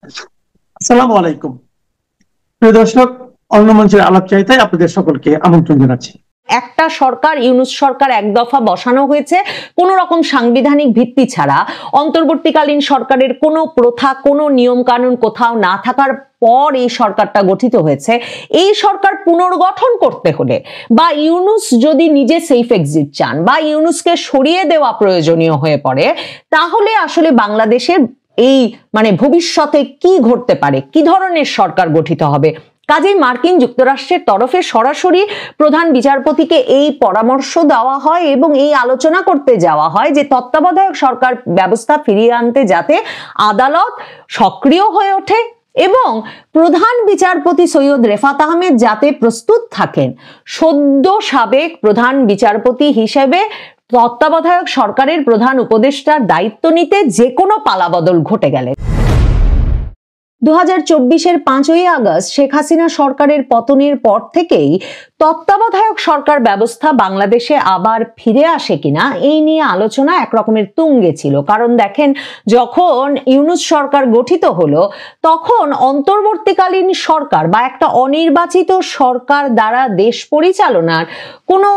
আসসালামু আলাইকুম। প্রিয় দর্শক, অন্য মঞ্চের আলাপচারিতায় আপনাদের সকলকে আমন্ত্রণ জানাচ্ছি। একটা সরকার, ইউনূস সরকার এক দফা বসানো হয়েছে কোন রকম সাংবিধানিক ভিত্তি ছাড়া। অন্তর্বর্তীকালীন সরকারের কোনো প্রথা, কোনো নিয়ম কানুন কোথাও না থাকার পর এই সরকারটা গঠিত হয়েছে। এই সরকার পুনর্গঠন করতে হলে বা ইউনূস যদি নিজে সেফ এক্সিট চান বা ইউনূসকে সরিয়ে দেওয়া প্রয়োজনীয় হয়ে পড়ে, তাহলে আসলে বাংলাদেশের এই ভবিষ্যতে কি ঘটতে পারে, কি ধরনের সরকার গঠিত হবে। কাজেই মার্কিন যুক্তরাষ্ট্রের তরফে সরাসরি প্রধান বিচারপতিকে এই পরামর্শ দেওয়া হয় এবং এই আলোচনা করতে যাওয়া হয় যে তত্ত্বাবধায়ক সরকার ব্যবস্থা ফিরিয়ে আনতে যাতে আদালত সক্রিয় হয়ে ওঠে এবং প্রধান বিচারপতি সৈয়দ রেফাত আহমেদ যাতে প্রস্তুত থাকেন সদ্য সাবেক প্রধান বিচারপতি হিসেবে তত্ত্বাবধায়ক সরকারের প্রধান উপদেষ্টার দায়িত্ব নিতে যে কোনো পালাবদল ঘটে গেলে। 2024-এর 5ই আগস্ট শেখ হাসিনা সরকারের পতনের পর থেকেই তত্ত্বাবধায়ক সরকার ব্যবস্থা বাংলাদেশে আবার ফিরে আসে কিনা এই নিয়ে আলোচনা একরকমের তুঙ্গে ছিল। কারণ দেখেন, যখন ইউনূস সরকার গঠিত হলো তখন অন্তর্বর্তীকালীন সরকার বা একটা অনির্বাচিত সরকার দ্বারা দেশ পরিচালনার কোনো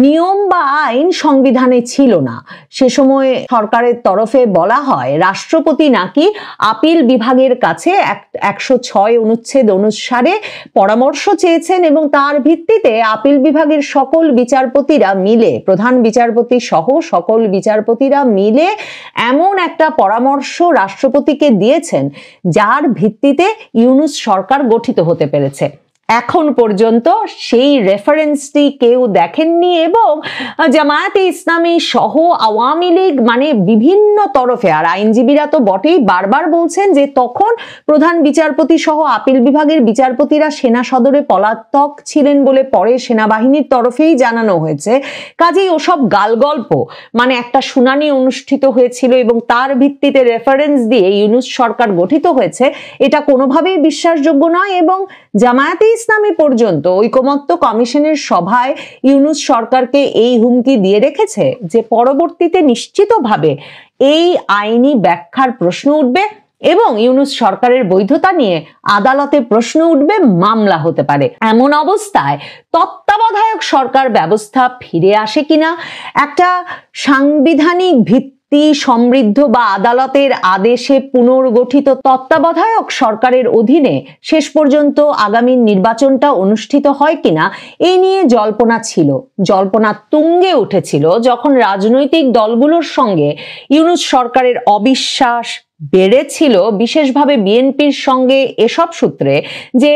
নিয়ম বা আইন সংবিধানে ছিল না। সে সময় সরকারের তরফে বলা হয় রাষ্ট্রপতি নাকি আপিল বিভাগের কাছে 106 অনুচ্ছেদ অনুসারে পরামর্শ চেয়েছেন এবং তার ভিত্তিতে আপিল বিভাগের সকল বিচারপতিরা মিলে, প্রধান বিচারপতি সহ সকল বিচারপতিরা মিলে এমন একটা পরামর্শ রাষ্ট্রপতিকে দিয়েছেন যার ভিত্তিতে ইউনূস সরকার গঠিত হতে পেরেছে। এখন পর্যন্ত সেই রেফারেন্সটি কেউ দেখেননি এবং জামায়াতে ইসলামী সহ আওয়ামী লীগ বিভিন্ন তরফে, আর আইনজীবীরা তো বটেই, বারবার বলছেন যে তখন প্রধান বিচারপতি সহ আপিল বিভাগের বিচারপতিরা সেনা সদরে পলাতক ছিলেন বলে পরে সেনাবাহিনীর তরফেই জানানো হয়েছে। কাজেই ওসব গালগল্প, একটা শুনানি অনুষ্ঠিত হয়েছিল এবং তার ভিত্তিতে রেফারেন্স দিয়ে ইউনূস সরকার গঠিত হয়েছে, এটা কোনোভাবেই বিশ্বাসযোগ্য নয়। এবং জামায়াতে ইসলামী পর্যন্ত ঐকমত্য কমিশনের সভায় ইউনূস সরকারকে এই হুমকি দিয়ে রেখেছে যে পরবর্তীতে নিশ্চিতভাবে এই আইনি ব্যাখ্যার প্রশ্ন উঠবে এবং ইউনূস সরকারের বৈধতা নিয়ে আদালতে প্রশ্ন উঠবে, মামলা হতে পারে। এমন অবস্থায় তত্ত্বাবধায়ক সরকার ব্যবস্থা ফিরে আসে কিনা, একটা সাংবিধানিক ভিত্তি সমৃদ্ধ বা আদালতের আদেশে পুনর্গঠিত তত্ত্বাবধায়ক সরকারের অধীনে শেষ পর্যন্ত আগামী নির্বাচনটা অনুষ্ঠিত হয় কিনা, এই নিয়ে জল্পনা ছিল। জল্পনা তুঙ্গে উঠেছিল যখন রাজনৈতিক দলগুলোর সঙ্গে ইউনূস সরকারের অবিশ্বাস বেড়েছিল, বিশেষভাবে বিএনপির সঙ্গে এসব সূত্রে যে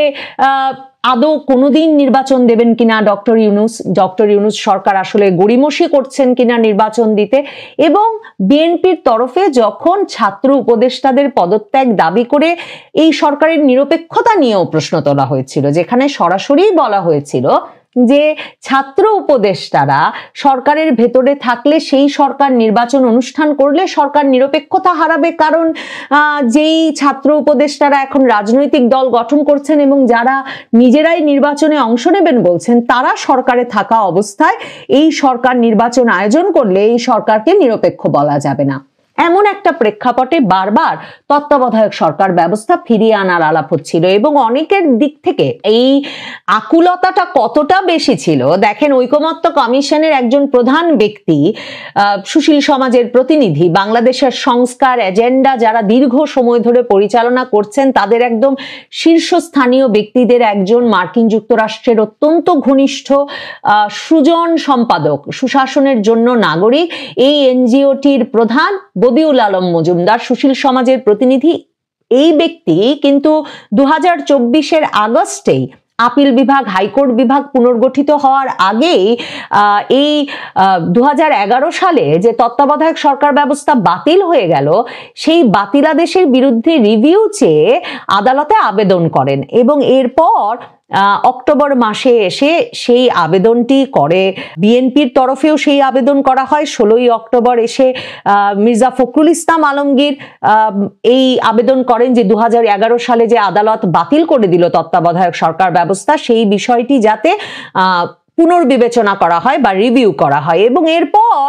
আদৌ কোনোদিন নির্বাচন দেবেন কিনা ডক্টর ইউনূস সরকার আসলে গড়িমসি করছেন কিনা নির্বাচন দিতে। এবং বিএনপির তরফে যখন ছাত্র উপদেষ্টাদের পদত্যাগ দাবি করে এই সরকারের নিরপেক্ষতা নিয়েও প্রশ্ন তোলা হয়েছিল, যেখানে সরাসরি বলা হয়েছিল যে ছাত্র উপদেষ্টারা সরকারের ভেতরে থাকলে সেই সরকার নির্বাচন অনুষ্ঠান করলে সরকার নিরপেক্ষতা হারাবে, কারণ যেই ছাত্র উপদেষ্টারা এখন রাজনৈতিক দল গঠন করছেন এবং যারা নিজেরাই নির্বাচনে অংশ নেবেন বলছেন, তারা সরকারে থাকা অবস্থায় এই সরকার নির্বাচন আয়োজন করলে এই সরকারকে নিরপেক্ষ বলা যাবে না। এমন একটা প্রেক্ষাপটে বারবার তত্ত্বাবধায়ক সরকার ব্যবস্থা ফিরিয়ে আনার আলাপ হচ্ছিল এবং অনেকের দিক থেকে এই আকুলতাটা কতটা বেশি ছিল দেখেন, ঐকমত্য কমিশনের একজন প্রধান ব্যক্তি, সুশীল সমাজের প্রতিনিধি, বাংলাদেশের সংস্কার এজেন্ডা যারা দীর্ঘ সময় ধরে পরিচালনা করছেন তাদের একদম শীর্ষস্থানীয় ব্যক্তিদের একজন, মার্কিন যুক্তরাষ্ট্রের অত্যন্ত ঘনিষ্ঠ সুজন সম্পাদক, সুশাসনের জন্য নাগরিক, এই এনজিওটির প্রধান বদিউল আলম মজুমদার, সুশীল সমাজের প্রতিনিধি, এই ব্যক্তি কিন্তু 2024-এর আগস্টেই আপিল বিভাগ, হাইকোর্ট বিভাগ পুনর্গঠিত হওয়ার আগেই এই 2011 সালে যে তত্ত্বাবধায়ক সরকার ব্যবস্থা বাতিল হয়ে গেল, সেই বাতিলাদেশের বিরুদ্ধে রিভিউ চেয়ে আদালতে আবেদন করেন এবং এরপর অক্টোবর মাসে এসে সেই আবেদনটি করে। বিএনপির তরফেও সেই আবেদন করা হয়। 16ই অক্টোবর এসে মির্জা ফখরুল ইসলাম আলমগীর এই আবেদন করেন যে 2011 সালে যে আদালত বাতিল করে দিল তত্ত্বাবধায়ক সরকার ব্যবস্থা, সেই বিষয়টি যাতে পুনর্বিবেচনা করা হয় বা রিভিউ করা হয়। এবং এরপর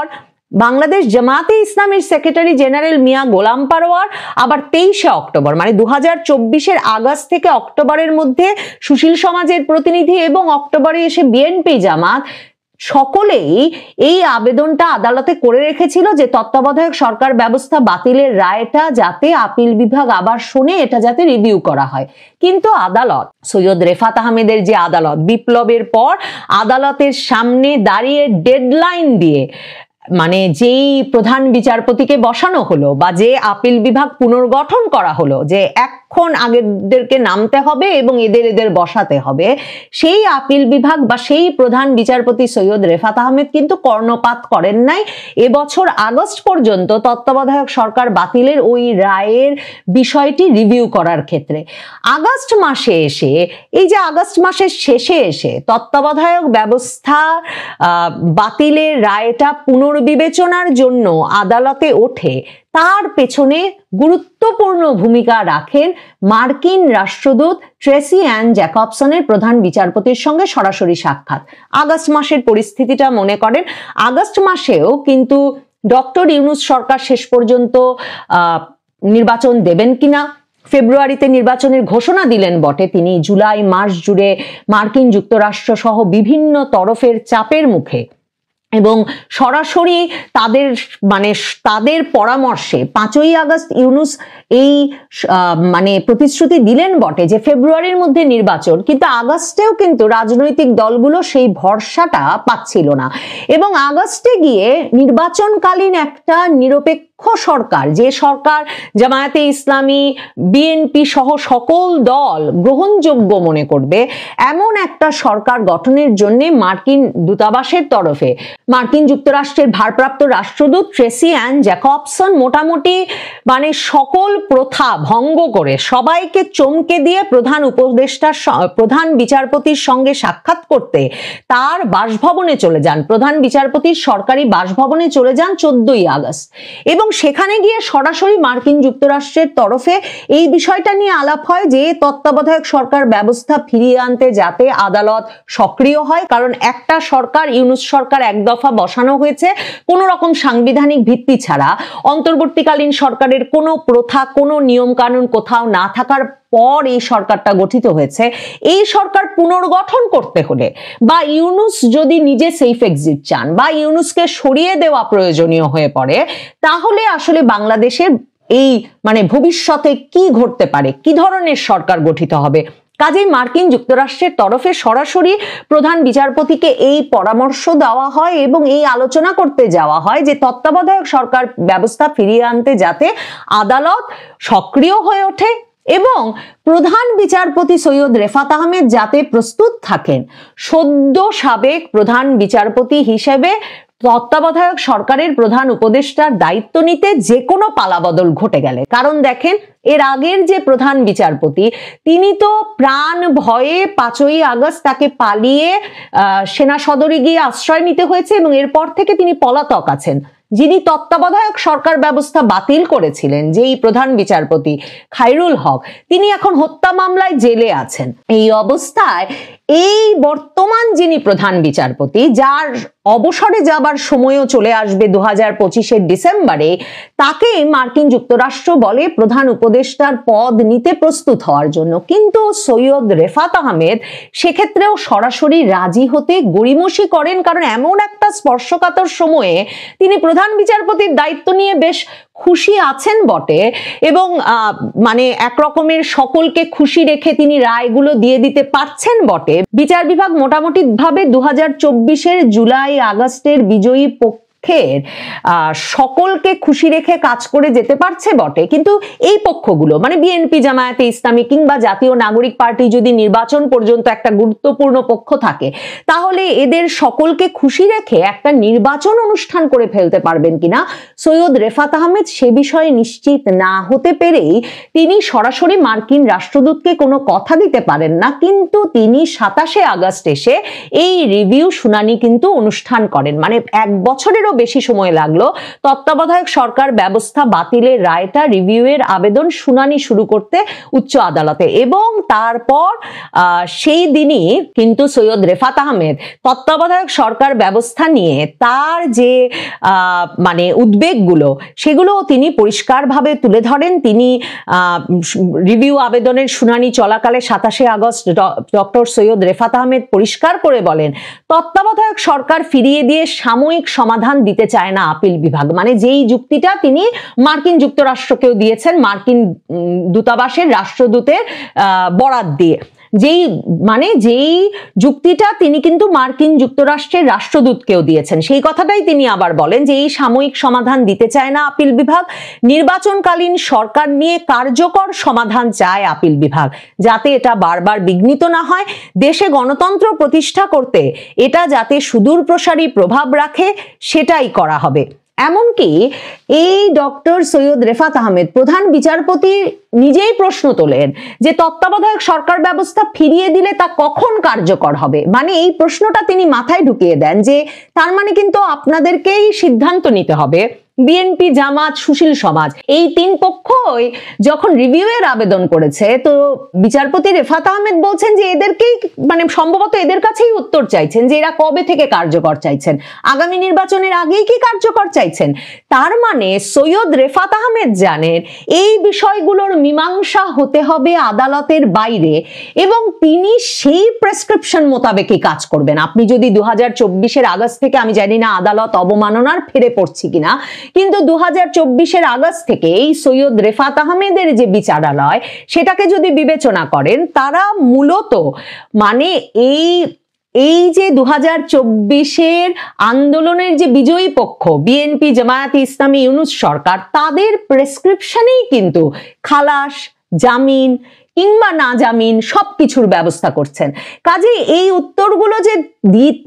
বাংলাদেশ জামাতে ইসলামের সেক্রেটারি জেনারেল মিয়া গোলাম পারোয়ার আবার 23শে অক্টোবর মানে 2024-এর আগস্ট থেকে অক্টোবরের মধ্যে সুশীল সমাজের প্রতিনিধি এবং অক্টোবরে এসে বিএনপি জামাত সকলেই এই আবেদনটা আদালতে করে রেখেছিল যে তত্ত্বাবধায়ক সরকার ব্যবস্থা বাতিলের রায়টা যাতে আপিল বিভাগ আবার শুনে এটা যাতে রিভিউ করা হয়। কিন্তু আদালত, সৈয়দ রেফাত আহমেদের যে আদালত, বিপ্লবের পর আদালতের সামনে দাঁড়িয়ে ডেডলাইন দিয়ে মানে যেই প্রধান বিচারপতিকে বসানো হলো বা যে আপিল বিভাগ পুনর্গঠন করা হলো যে এখন আগেদেরকে নামতে হবে এবং এদের বসাতে হবে, সেই আপিল বিভাগ বা সেই প্রধান বিচারপতি সৈয়দ রেফাত আহমেদ কিন্তু কর্ণপাত করেন নাই এবছর আগস্ট পর্যন্ত তত্ত্বাবধায়ক সরকার বাতিলের ওই রায়ের বিষয়টি রিভিউ করার ক্ষেত্রে। আগস্ট মাসে এসে, এই যে আগস্ট মাসের শেষে এসে তত্ত্বাবধায়ক ব্যবস্থা বাতিলের রায়টা পুনর্বিবেচনার জন্য আদালতে ওঠে, তার পেছনে গুরুত্বপূর্ণ ভূমিকা রাখেন মার্কিন রাষ্ট্রদূত ট্রেসি অ্যান জ্যাকবসনের প্রধান বিচারপতির সঙ্গে সরাসরি সাক্ষাৎ। আগস্ট মাসের পরিস্থিতিটা মনে করেন, আগস্ট মাসেও কিন্তু ডক্টর ইউনূস সরকার শেষ পর্যন্ত নির্বাচন দেবেন কিনা, ফেব্রুয়ারিতে নির্বাচনের ঘোষণা দিলেন বটে, তিনি জুলাই মাস জুড়ে মার্কিন যুক্তরাষ্ট্র সহ বিভিন্ন তরফের চাপের মুখে এবং সরাসরি তাদের পরামর্শে 5ই আগস্ট ইউনূস এই মানে প্রতিশ্রুতি দিলেন বটে যে ফেব্রুয়ারির মধ্যে নির্বাচন, কিন্তু আগস্টেও কিন্তু রাজনৈতিক দলগুলো সেই ভরসাটা পাচ্ছিল না এবং আগস্টে গিয়ে নির্বাচনকালীন একটা নিরপেক্ষ সরকার, যে সরকার জামায়াতে ইসলামী, বিএনপি সহ সকল দল গ্রহণযোগ্য মনে করবে, এমন একটা সরকার গঠনের জন্য মার্কিন দূতাবাসের তরফে মার্কিন যুক্তরাষ্ট্রের ভারপ্রাপ্ত রাষ্ট্রদূত ট্রেসি অ্যান জ্যাকবসন মোটামুটি মানে সকল প্রথা ভঙ্গ করে সবাইকে চমকে দিয়ে প্রধান বিচারপতির সঙ্গে সাক্ষাৎ করতে তার বাসভবনে চলে যান, প্রধান বিচারপতির সরকারি বাসভবনে চলে যান 14ই আগস্ট এবং সেখানে গিয়ে সরাসরি মার্কিন যুক্তরাষ্ট্রের তরফে এই বিষয়টা নিয়ে আলাপ হয় যে তত্ত্বাবধায়ক সরকার ব্যবস্থা ফিরিয়ে আনতে যাতে আদালত সক্রিয় হয়, কারণ একটা সরকার, ইউনূস সরকার এক দফা বসানো হয়েছে কোনো রকম সাংবিধানিক ভিত্তি ছাড়া, অন্তর্বর্তীকালীন সরকারের কোনো প্রথা, কোনো নিয়ম কানুন কোথাও না থাকার পর এই সরকারটা গঠিত হয়েছে। এই সরকার পুনর্গঠন করতে হলে বা ইউনূস যদি নিজে সেফ এক্সিট চান বা ইউনূসকে সরিয়ে দেওয়া প্রয়োজনীয় হয়ে পড়ে, তাহলে আসলে বাংলাদেশের এই মানে ভবিষ্যতে কি ঘটতে পারে, কি ধরনের সরকার গঠিত হবে, কাজেই মার্কিন যুক্তরাষ্ট্রের তরফে সরাসরি প্রধান বিচারপতিকে এই পরামর্শ দেওয়া হয় এবং এই আলোচনা করতে যাওয়া হয় যে তত্ত্বাবধায়ক সরকার ব্যবস্থা ফিরিয়ে আনতে যাতে আদালত সক্রিয় হয়ে ওঠে এবং প্রধান বিচারপতি সৈয়দ রেফাত আহমেদ যাতে প্রস্তুত থাকেন সদ্য সাবেক প্রধান বিচারপতি হিসেবে তত্ত্বাবধায়ক সরকারের প্রধান উপদেষ্টার দায়িত্ব নিতে যে কোনো পালাবদল ঘটে গেলে। কারণ দেখেন, এর আগের যে প্রধান বিচারপতি তিনি তো প্রাণ ভয়ে 5ই আগস্ট তাকে পালিয়ে সেনা সদরে গিয়ে আশ্রয় নিতে হয়েছে এবং এরপর থেকে তিনি পলাতক আছেন। যিনি তত্ত্বাবধায়ক সরকার ব্যবস্থা বাতিল করেছিলেন, যেই প্রধান বিচারপতি খায়রুল হক, তিনি এখন হত্যা মামলায় জেলে আছেন। এই অবস্থায় এই বর্তমান যিনি প্রধান বিচারপতি, যার অবসরে যাবার সময়ও চলে আসবে 2025-এর ডিসেম্বরে, তাকে মার্কিন যুক্তরাষ্ট্র বলে প্রধান উপদেষ্টার পদ নিতে প্রস্তুত হওয়ার জন্য, কিন্তু সৈয়দ রেফাত আহমেদ সেক্ষেত্রেও সরাসরি রাজি হতে গড়িমসি করেন, কারণ এমন একটা স্পর্শকাতর সময়ে তিনি প্রধান বিচারপতির দায়িত্ব নিয়ে বেশ খুশি আছেন বটে এবং মানে একরকমের সকলকে খুশি রেখে তিনি রায়গুলো দিয়ে দিতে পারছেন বটে। বিচার বিভাগ মোটামুটি ভাবে 2024-এর জুলাই আগস্টের বিজয়ী পক্ষের সকলকে খুশি রেখে কাজ করে যেতে পারছে বটে, কিন্তু এই পক্ষগুলো মানে বিএনপি, জামায়াতে ইসলামী কিংবা জাতীয় নাগরিক পার্টি যদি নির্বাচন পর্যন্ত একটা গুরুত্বপূর্ণ পক্ষ থাকে, তাহলে এদের সকলকে খুশি রেখে একটা নির্বাচন অনুষ্ঠান করে ফেলতে পারবেন কিনা সৈয়দ রেফাত আহমেদ সে বিষয়ে নিশ্চিত না হতে পেরেই তিনি সরাসরি মার্কিন রাষ্ট্রদূতকে কোনো কথা দিতে পারেন না, কিন্তু তিনি 27শে আগস্ট এসে এই রিভিউ শুনানি কিন্তু অনুষ্ঠান করেন। মানে 1 বছরেরও বছরেরও বেশি সময় লাগলো তত্ত্বাবধায়ক সরকার ব্যবস্থা বাতিলের রায়টা রিভিউয়ের আবেদন শুনানি শুরু করতে উচ্চ আদালতে। এবং তারপর সেই দিনই কিন্তু সৈয়দ রেফাত আহমেদ তত্ত্বাবধায়ক সরকার ব্যবস্থা নিয়ে তার যে মানে উদ্বেগগুলো সেগুলো তিনি পরিষ্কারভাবে তুলে ধরেন। তিনি রিভিউ আবেদনের শুনানি চলাকালে 27শে আগস্ট ডক্টর সৈয়দ রেফাত আহমেদ পরিষ্কার করে বলেন, তত্ত্বাবধায়ক সরকার ফিরিয়ে দিয়ে সাময়িক সমাধান দিতে চায় না আপিল বিভাগ। মানে যেই যুক্তিটা তিনি মার্কিন যুক্তরাষ্ট্রকেও দিয়েছেন, মার্কিন দূতাবাসের রাষ্ট্রদূতের বরাত দিয়ে, যেই যুক্তিটা তিনি কিন্তু মার্কিন যুক্তরাষ্ট্রের রাষ্ট্রদূতকেও দিয়েছেন, সেই কথাটাই তিনি আবার বলেন যে এই সাময়িক সমাধান দিতে চায় না আপিল বিভাগ, নির্বাচনকালীন সরকার নিয়ে কার্যকর সমাধান চায় আপিল বিভাগ, যাতে এটা বারবার বিঘ্নিত না হয়। দেশে গণতন্ত্র প্রতিষ্ঠা করতে এটা যাতে সুদূর প্রসারী প্রভাব রাখে সেটাই করা হবে। এমনকি এই ডক্টর সৈয়দ রেফাত আহমেদ প্রধান বিচারপতি নিজেই প্রশ্ন তোলেন যে তত্ত্বাবধায়ক সরকার ব্যবস্থা ফিরিয়ে দিলে তা কখন কার্যকর হবে। মানে এই প্রশ্নটা তিনি মাথায় ঢুকিয়ে দেন যে তার মানে কিন্তু আপনাদেরকেই সিদ্ধান্ত নিতে হবে। বিএনপি, জামাত, সুশীল সমাজ এই তিন পক্ষই যখন রিভিউয়ের আবেদন করেছে, তো বিচারপতি রেফাত আহমেদ বলছেন যে এদেরকেই মানে সম্ভবত এদের কাছেই উত্তর চাইছেন যে এরা কবে থেকে কার্যকর চাইছেন, আগামী নির্বাচনের আগেই কি কার্যকর চাইছেন। তার মানে সৈয়দ রেফাত আহমেদ জানেন এই বিষয়গুলোর মীমাংসা হতে হবে আদালতের বাইরে এবং তিনি সেই প্রেসক্রিপশন মোতাবেকই কাজ করবেন। আপনি যদি 2024-এর আগস্ট থেকে, আমি জানি না আদালত অবমাননার ফেরে পড়ছি কিনা, কিন্তু 2024-এর আগস্ট থেকে এই সৈয়দ রেফাত আহমেদের যে বিচারালয় সেটাকে যদি বিবেচনা করেন, তারা মূলত মানে এই যে 2024-এর আন্দোলনের যে বিজয়ী পক্ষ বিএনপি, জামায়াতে ইসলামী, ইউনূস সরকার, তাদের প্রেসক্রিপশনেই কিন্তু খালাস, জামিন কিংবা না জামিন সবকিছুর ব্যবস্থা করছেন। কাজে এই উত্তরগুলো যে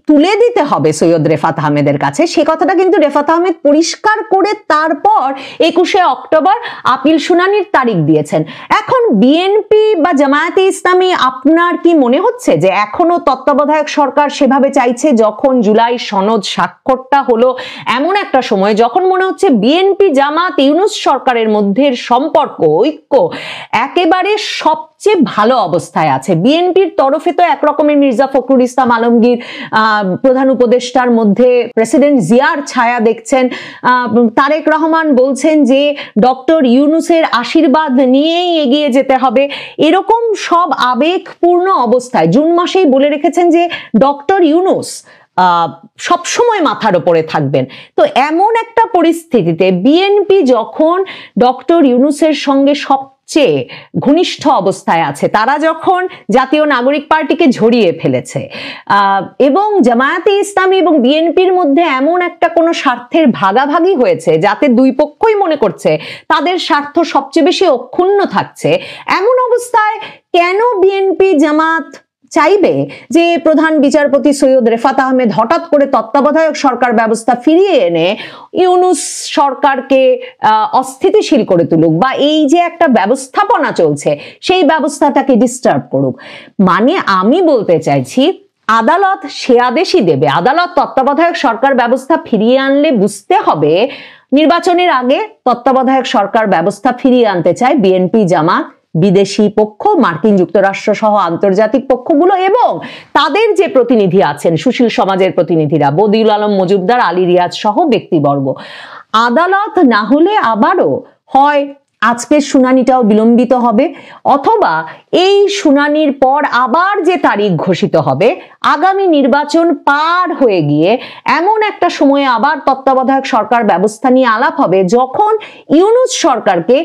তুলে দিতে হবে সৈয়দ রেফাত আহমেদের কাছে, সে কথাটা কিন্তু রেফাত আহমেদ পরিষ্কার করে তারপর 21শে অক্টোবর আপিল শুনানির তারিখ দিয়েছেন। এখন বিএনপি বা জামায়াতে ইসলামী, আপনার কি মনে হচ্ছে যে এখনো তত্ত্বাবধায়ক সরকার সেভাবে চাইছে যখন জুলাই সনদ স্বাক্ষরটা হলো এমন একটা সময় যখন মনে হচ্ছে বিএনপি, জামাত, ইউনূস সরকারের মধ্যে সম্পর্ক, ঐক্য একেবারে সবচেয়ে ভালো অবস্থায় আছে। বিএনপির তরফে তো একরকমের মির্জা ফখরুল ইসলাম আলমগীর প্রধান উপদেষ্টার মধ্যে প্রেসিডেন্ট জিয়ার ছায়া দেখছেন, তারেক রহমান বলছেন যে ডক্টর ইউনূসের আশীর্বাদ নিয়েই এগিয়ে যেতে হবে, এরকম সব আবেগপূর্ণ অবস্থায় জুন মাসেই বলে রেখেছেন যে ডক্টর ইউনূস সবসময় মাথার উপরে থাকবেন। তো এমন একটা পরিস্থিতিতে বিএনপি যখন ডক্টর ইউনূসের সঙ্গে সবচেয়ে ঘনিষ্ঠ অবস্থায় আছে, তারা যখন জাতীয় নাগরিক পার্টিকে ঝরিয়ে ফেলেছে এবং জামায়াতে ইসলামী এবং বিএনপির মধ্যে এমন একটা কোনো স্বার্থের ভাগাভাগি হয়েছে যাতে দুই পক্ষই মনে করছে তাদের স্বার্থ সবচেয়ে বেশি অক্ষুণ্ণ থাকছে, এমন অবস্থায় কেন বিএনপি, জামাত চাইবে যে প্রধান বিচারপতি সৈয়দ রেফাত আহমেদ হঠাৎ করে তত্ত্বাবধায়ক সরকার ব্যবস্থা ফিরিয়ে এনে ইউনূস সরকারকে অস্থিতিশীল করে তুলুক বা এই যে একটা ব্যবস্থাপনা চলছে সেই ব্যবস্থাটাকে ডিস্টার্ব করুক। মানে আমি বলতে চাইছি আদালত সে আদেশই দেবে। আদালত তত্ত্বাবধায়ক সরকার ব্যবস্থা ফিরিয়ে আনলে বুঝতে হবে নির্বাচনের আগে তত্ত্বাবধায়ক সরকার ব্যবস্থা ফিরিয়ে আনতে চায় বিএনপি, জামাত, বিদেশি পক্ষ, মার্কিন যুক্তরাষ্ট্র সহ আন্তর্জাতিক পক্ষগুলো এবং তাদের যে প্রতিনিধি আছেন, সুশীল সমাজের প্রতিনিধিরা, বদিউল আলম মজুমদার, আলী রিয়াজ সহ ব্যক্তিবর্গ। আদালত না হলে আবারও হয় আজকের শুনানিটাও বিলম্বিত হবে অথবা এই শুনানির পর আবার যে তারিখ ঘোষিত হবে আগামী নির্বাচন পার হয়ে গিয়ে এমন একটা সময়ে আবার তত্ত্বাবধায়ক সরকার ব্যবস্থা নিয়ে আলাপ হবে যখন ইউনূস সরকারকে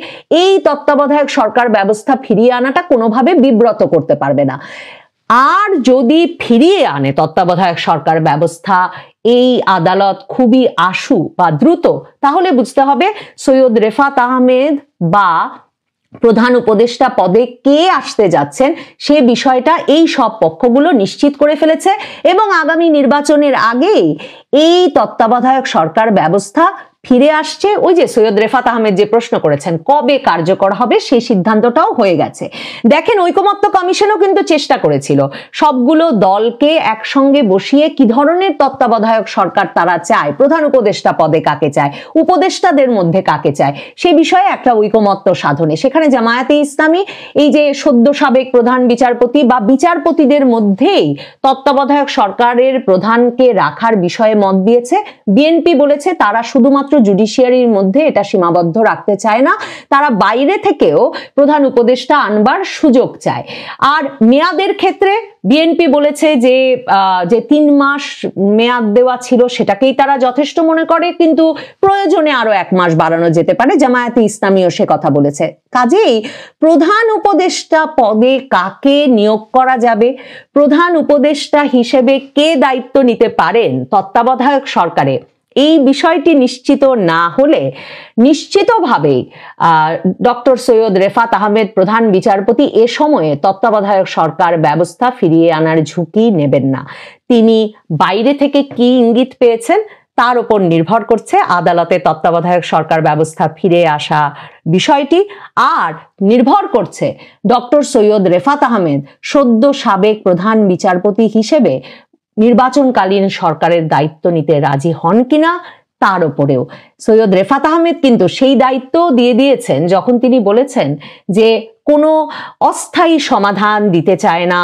এই তত্ত্বাবধায়ক সরকার ব্যবস্থা ফিরিয়ে আনাটা কোনোভাবে বিব্রত করতে পারবে না। আর যদি ফিরিয়ে আনে তত্ত্বাবধায়ক সরকার ব্যবস্থা এই আদালত খুবই আশু বা দ্রুত, তাহলে বুঝতে হবে সৈয়দ রেফাত আহমেদ বা প্রধান উপদেষ্টা পদে কে আসতে যাচ্ছেন সে বিষয়টা এই সব পক্ষগুলো নিশ্চিত করে ফেলেছে এবং আগামী নির্বাচনের আগেই এই তত্ত্বাবধায়ক সরকার ব্যবস্থা ফিরে আসছে। ওই যে সৈয়দ রেফাত আহমেদ যে প্রশ্ন করেছেন কবে কার্যকর হবে সেই সিদ্ধান্তটাও হয়ে গেছে। দেখেন ঐকমত্য কমিশনও কিন্তু চেষ্টা করেছিল সবগুলো দলকে একসঙ্গে বসিয়ে কি ধরনের তত্ত্বাবধায়ক সরকার তারা চায়, প্রধান উপদেষ্টা পদে কাকে চায়, উপদেষ্টাদের মধ্যে কাকে চায়, সে বিষয়ে একটা ঐকমত্য সাধনে সেখানে জামায়াতে ইসলামী এই যে সদ্য সাবেক প্রধান বিচারপতি বা বিচারপতিদের মধ্যেই তত্ত্বাবধায়ক সরকারের প্রধানকে রাখার বিষয়ে মত দিয়েছে। বিএনপি বলেছে তারা শুধুমাত্র জুডিশিয়ারির মধ্যে এটা সীমাবদ্ধ রাখতে চায় না, তারা বাইরে থেকেও প্রধান উপদেষ্টা আনবার সুযোগ চায়। আর মেয়াদের ক্ষেত্রে বিএনপি বলেছে যে 3 মাস মেয়াদ দেওয়া ছিল সেটাকেই তারা যথেষ্ট মনে করে, কিন্তু প্রয়োজনে আরো 1 মাস বাড়ানো যেতে পারে। জামায়াতে ইসলামীও সে কথা বলেছে। কাজেই প্রধান উপদেষ্টা পদে কাকে নিয়োগ করা যাবে, প্রধান উপদেষ্টা হিসেবে কে দায়িত্ব নিতে পারেন তত্ত্বাবধায়ক সরকারে, এই বিষয়টি নিশ্চিত না হলে নিশ্চিতভাবেই ডক্টর সৈয়দ রেফাত আহমেদ প্রধান বিচারপতি এ সময়ে তত্ত্বাবধায়ক সরকার ব্যবস্থা ফিরিয়ে আনার ঝুঁকি নেবেন না। তিনি বাইরে থেকে কি ইঙ্গিত পেয়েছেন তার উপর নির্ভর করছে আদালতে তত্ত্বাবধায়ক সরকার ব্যবস্থা ফিরে আসা বিষয়টি, আর নির্ভর করছে ডক্টর সৈয়দ রেফাত আহমেদ সদ্য সাবেক প্রধান বিচারপতি হিসেবে নির্বাচনকালীন সরকারের দায়িত্ব নিতে রাজি হন কিনা তার উপরেও। সৈয়দ রেফাত আহমেদ কিন্তু সেই দায়িত্ব দিয়ে দিয়েছেন যখন তিনি বলেছেন যে কোনো অস্থায়ী সমাধান দিতে চায় না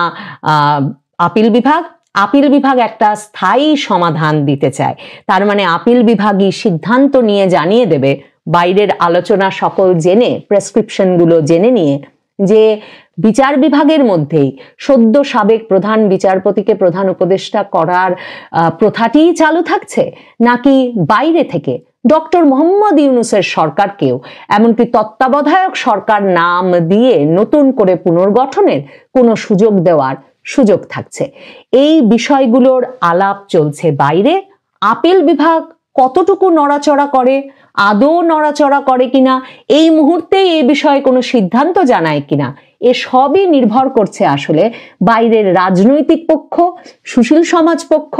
আপিল বিভাগ, আপিল বিভাগ একটা স্থায়ী সমাধান দিতে চায়। তার মানে আপিল বিভাগই সিদ্ধান্ত নিয়ে জানিয়ে দেবে, বাইরের আলোচনা সকল জেনে প্রেসক্রিপশনগুলো জেনে নিয়ে, যে বিচার বিভাগের মধ্যেই সদ্য সাবেক প্রধান বিচারপতিকে প্রধান উপদেষ্টা করার প্রথাটিই চালু থাকছে, নাকি বাইরে থেকে ডক্টর মোহাম্মদ ইউনূসের সরকারকেও এমনকি তত্ত্বাবধায়ক সরকার নাম দিয়ে নতুন করে পুনর্গঠনের কোনো সুযোগ দেওয়ার সুযোগ থাকছে। এই বিষয়গুলোর আলাপ চলছে বাইরে। আপিল বিভাগ কতটুকু নড়াচড়া করে, আদৌ নড়াচড়া করে কিনা, এই মুহূর্তে এই বিষয়ে কোনো সিদ্ধান্ত জানায় কিনা, এ সবই নির্ভর করছে আসলে বাইরের রাজনৈতিক পক্ষ, সুশীল সমাজ পক্ষ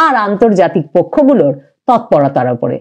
আর আন্তর্জাতিক পক্ষগুলোর তৎপরতার উপরে।